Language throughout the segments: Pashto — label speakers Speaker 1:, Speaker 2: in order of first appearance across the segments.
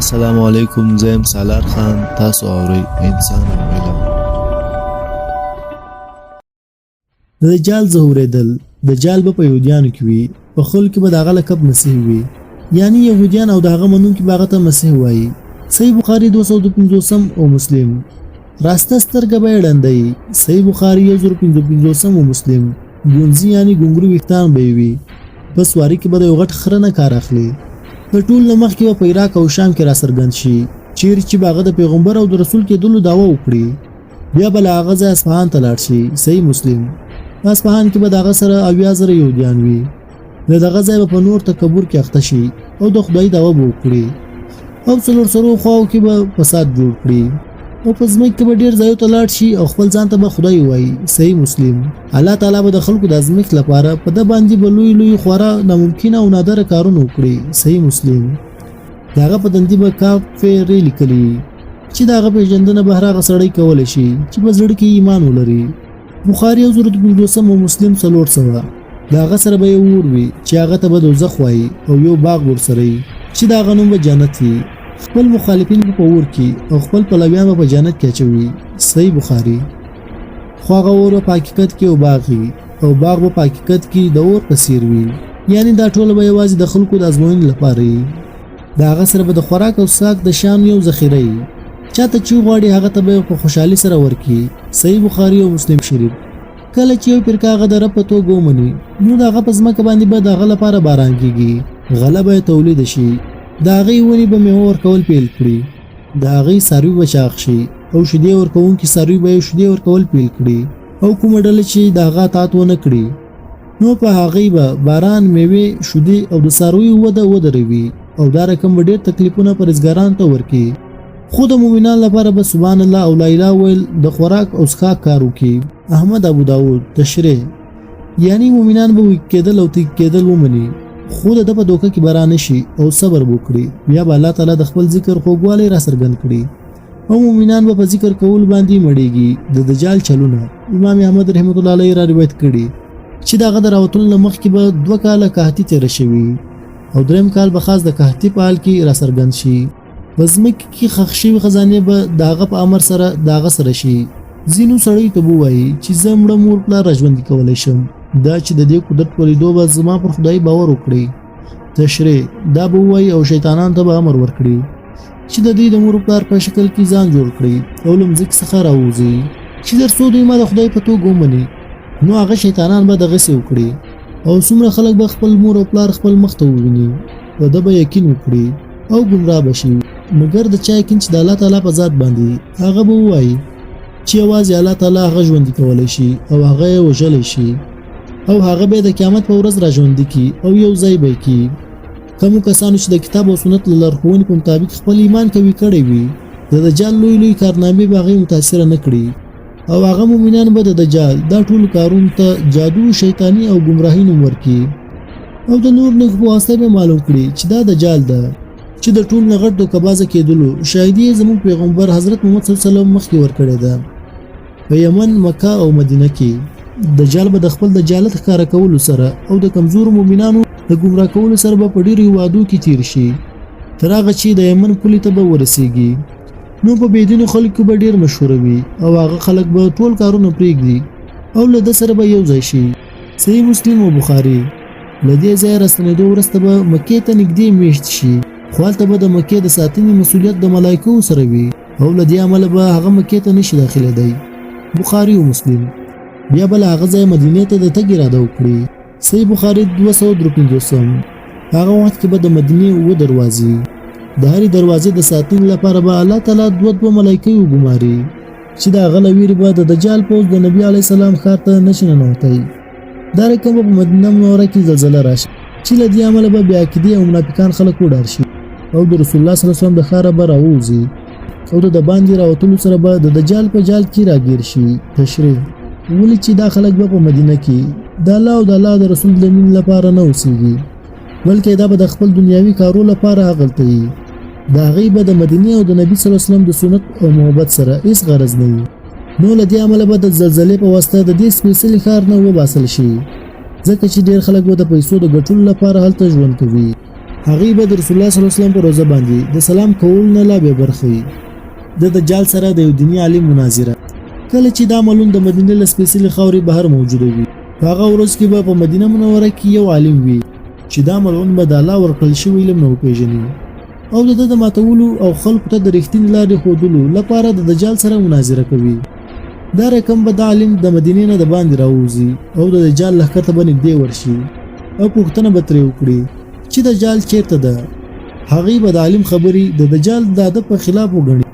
Speaker 1: السلام علیکم، زه یم سالار خان. تاسو اورئ انسان او علم.
Speaker 2: د دجال ظهورېدل. دجال به په یهودیانو کې وي، په خلکو کې به د هغه لقب مسیح وي، یعنی یهودیان او د هغه منونکي به هغه ته مسیح وایي. صحیح بخاري 255 او مسلم. راسته سترګه به یې ړنده وي. صحیح بخاري 1055 او مسلم. ګونځي یعنی ګونګرو ویښتان به یې وي. په سواري کې به د یو غټ خره نه کار اخلي. د ټول نه مخکې به په عراق او شام کې راڅرګند شي، چیرې چې به هغه د پیغمبر او د رسول کېدلو دعوه وکړي. بیا به له هغه ځایه اصفهان ته لاړ شي. صحیح مسلم. په اصفهان کې به د هغه سره 80,000 یهودیان وي. د دغه ځای به په نور تکبر کې اخته شي او د خدای دعوه به وکړي، او څلور خواو کې به فساد جوړ کړي، او په ځمکه کې به ډېر ځایو ته لاړ شي او خپل ځان ته به خدای وایي. صحیح مسلم. الله تعالی به د خلکو د ځمکې لپاره په ده باندې به لوی خورا ناممکنه او نادره کارونه وکړي. صحیح مسلم. د هغه په دندې به کافرې لیکلي چې د هغه پېژندنه به هر هغه سړی کولی شي چې په زړه کې ایمان ولري. بخاري 1055 او مسلم 400. د هغه سره به یو اور وي چې هغه ته به دوزخ وایي، او یو باغ ورسره وي چې د هغه نوم به جنت وي. خپل مخالفین به په اور کې او خپل پلویان به په جنت کې اچوي. صحیح بخاري. خو هغه اور په حقیقت کې یو باغ وي، او باغ به په حقیقت کې د اور په څیر وي، یعنی دا ټوله به یوازې د خلکو د ازموینې لپاره وي. د هغه سره به د خوراک او څښاک د شان یو ذخیره وي، چاته چې غواړي هغه ته به په خوشحالي سره ورکړي. صحیح بخاري او مسلم شریف. کله چې یو فرقه هغه د رب په توګه ومني، نو د هغه په ځمکه باندې به د هغه لپاره باران کېږي، غله به یې تولید شي، د هغې ونې به میوه ورکول پیل کړي، د هغې څاروي به چاغ شي، او شیدې ورکوونکي څاروي به یې شیدې ورکول پیل کړي، او کومه ډله چې د هغه اطاعت ونه کړي، نو په هغې به باران، میوې، شیدې او د څارویو وده ودروي، او دا رقم به ډېر تکلیفونه پرهیزګارانو ته ورکړي. خو د مؤمنانو لپاره به سبحان الله او لا اله ویل د خوراک او څښاک کار وکړي. احمد ابو داود. تشریح. یعنی مؤمنان به ویښ کېدل او تیږ کېدل ومني، خو د ده په دوکه کې به رانشي او صبر به وکړي. بیا به الله تعالی د خپل ذکر خوږوالی راڅرګند کړي، او مؤمنان به په ذکر کول باندې مړېږي. د دجال چلونه امام احمد رحمت الله علیه را روایت کړي چې د هغه د راوتلو نه مخکې به 2 کاله قحطي تېره شوي، او دریم کال به خاص د قحطي په حال کې راڅرګند شي. په ځمکې کې ښخ شوي خزانې به د هغه په امر سره د هغه سره شي. ځینو سړیو ته به ووایي چې زه مړه مور پلار راژوندي کولی شم، دا چې د دې قدرت په لیدو به زما پر خدای باور وکړي. تشریح. دا به ووایي او شیطانانو ته به امر ورکړي چې د دوی د مور پلار په شکل کې ځان جوړ کړي او له مځکې څخه راووځي، چې تر څو دوی ما د خدای په توګه ومني. نو هغه شیطانان به دغسې وکړي، او څومره خلک به خپل مور او پلار خپل مخ ته وویني، په ده به یقین وکړي او ګمراه به شي. مګر د چا یقین چې د الله تعالی په ذات باندې، هغه به ووایي چې یوازې الله تعالی هغه ژوندي کولی شي او هغه یې وژلی شي، او هغه به د قیامت په ورځ را ژوندي کړي او یو ځای به یې کړي. کومو کسانو چې د کتاب او سنت له لارښوونې په مطابق خپل ایمان قوي کړی وي، د دجال لوی کارنامې به هغې متاثره نه کړي، او هغه مؤمنان به د دجال دا ټولو کارونو ته جادو، شیطاني او ګمراهي نوم ورکړي، او د نور نښو په واسطه به معلوم کړي چې دا دجال ده، چې د ټول نه غټ دوکهبازه کېدلو شاهدي یې زموږ پیغمبر حضرت محمد صلی الله علیه وسلم مخکې ورکړې ده. په یمن، مکه او مدینه کې دجال به د خپل دجالت ښکاره کولو سره او د کمزورو مؤمنانو د ګمراه کولو سره به په ډېرو هېوادو کې تیر شي، تر هغه چې د یمن پولې ته به ورسیږي. نو په بېدینو خلکو به ډېر مشهوره وي، او هغه خلک به ټول کارونه پرېږدي او له ده سره به یو ځای شي. صحیح مسلم او بخاري. له دې ځایه راستنېدو وروسته به مکې ته نږدې میشت شي، خو هلته به د مکې د ساتنې مسؤلیت د ملایکو سره وي، او له دې امله به هغه مکې ته نشي داخلېدی. بخاري او مسلم. بیا به له هغه ځایه مدینې ته د تګ اراده وکړي. صحیح بخاري 253. هغه وخت کې به د مدینې 7 دروازې، د هرې دروازې د ساتنې لپاره به الله تعالی 2 ملایکې وګماري، چې د هغه له ویرې به د دجال پوځ د نبي علیه السلام ښار ته نشي ننوتی. دا رقم به په مدینه منوره کې زلزله راشي، چې له دې امله به بېعقیدې او منافقان خلک وډار شي، او د رسول الله صلی الله علیه وسلم د ښاره به راووځي، او د باندې راوتلو سره به د دجال په جال کې راګیر شي. تشریح. ولې چې دا خلک به په مدینه کې د الله او د الله د رسول د مینې لپاره نه اوسېږي، بلکې دا به د خپل دنیاوي کارو لپاره هغلته وي. د هغې به د مدینې او د نبي صلی الله علیه وسلم د سنت او محبت سره هېڅ غرض نه وي. نو له دې امله به د زلزلې په واسطه د دې سپېڅلي ښار نه وباسل شي، ځکه چې ډېر خلک به د پیسو د ګټلو لپاره هلته ژوند کوي، هغه به د رسول الله صلی الله علیه وسلم په روزه باندې د سلام کول نه لا به برخی د دجال سره د یو دینی عالم مناظره. کله چې دا ملون د مدینه له سپېڅلې خاورې بهر موجود وي، هغه ورځ کې به په مدینه منوره کې یو عالم وي چې دا ملعون به د الله ورکړل شوی علم نه وپېژني او د ماتولو او خلکو ته د رښتینې لارې ښودلو لپاره د دجال سره مناظره کوي. دا رقم به د عالم د مدینې نه د باندې راوځي او د دجال لښکر ته به نږدې ورشي او پوښتنه به ترې وکړي چې دجال چیرته ده. هغې به د عالم خبرې د دجال د ادب په خلاف وګڼي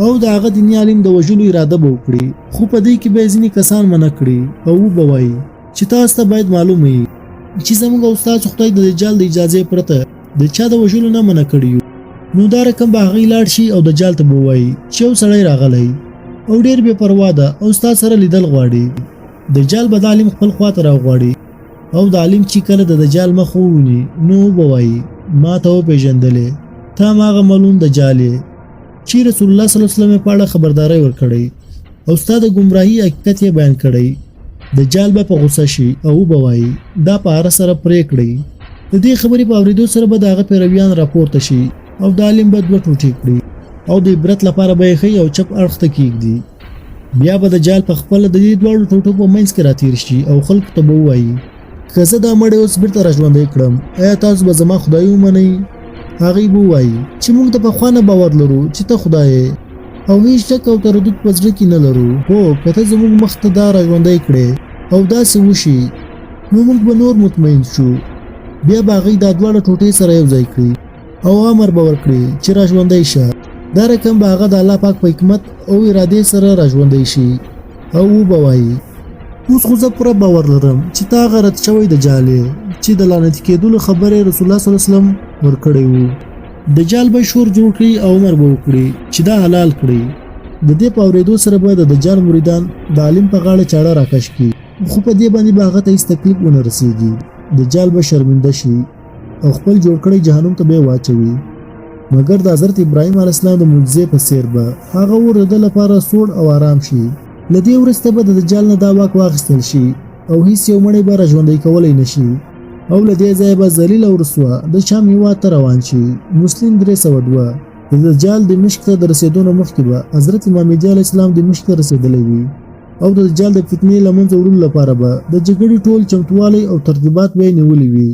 Speaker 2: او د هغه دیني عالم د وژلو اراده به وکړي، خو په دې کې به ځینې کسان منع کړي او به وایي چې تاسو ته باید معلوم وي چې زموږ او ستاسو خدای د دجال د اجازې پرته د چا د وژلو نه منع کړي. نو دا رقم به هغې لاړ شي او دجال ته به ووایي چې یو سړی راغلی او ډېر بې پروا ده او ستا سره لیدل غواړي. دجال به د عالم خپل خواته راغواړي او د عالم چې کله د دجال مخ وویني نو به وایي ما ته وپېژندلې، تا هماغه ملعون دجال یې چې رسول الله صلی الله علیه وسلم په اړه خبرداری ورکړی او ستا د ګمراهۍ حقیقت یې بیان کړی. دجال به په غوسه شي او به وایي دا په هر سره پرې کړئ. د دې خبرې په اورېدو سره به د هغه پیرویان راپورته شي او د عالم به دوه ټوټې کړي او د عبرت لپاره به یې ښي او چپ اړخ ته کېږدي. بیا به دجال په خپله د دې دواړو ټوټو په منځ کې راتېر شي او خلکو ته به ووایي که زه دا مړی اوس بېرته راژوندی کړم ایا تاسو به زما خدای ومنئ؟ هغې به ووایي چې موږ د پخوا نه باور لرو چې ته خدای یې او هیڅ شک او تردد په زړه کې نه لرو. هو که ته زموږ مخ ته دا راژوندی کړې او داسې وشي نو موږ به نور مطمئن شو. بیا به هغې دا دواړه ټوټې سره یو ځای کړي او امر به ورکړي چې راژوندی شه. دا رقم به هغه د الله پاک په حکمت او ارادې سره راژوندی شي او به وایي اوس خو زه پوره باور لرم چې تا هغه رد شوی دجال یې چې د لعنتي کېدلو خبرې رسول الله صلی الله علیه وسلم ورکړی وو. دجال به شور جوړ کړي او امر به وکړي چې دا حلال کړي. د دې په اورېدو سره به د دجال مریدان د عالم په غاړه چاړه راکش کړي، خو په دې باندې به هغه ته هېڅ تکلیف ونه رسېږي. دجال به شرمنده شي او خپل جوړ کړی جهنم ته به واچوي. مګر د حضرت ابراهیم علیه السلام د معجزې په څېر به هغه اور د ده لپاره سوړ او آرام شي. له دې وروسته به د دجال نه دا واک واخیستل شي او هیڅ یو مړی به راژوندی کولی نه شي او له دې ځایه به ذلیل او رسوا د شام هېواد ته روان شي. مسلم 302 د دجال دمشق ته د رسېدو نه مخکې به حضرت امام مهدي علیه السلام دمشق ته رسېدلی وي او د دجال د فتنې له منځه وړلو لپاره به د جګړې ټول چمتووالی او ترتیبات به یې نیولي وي.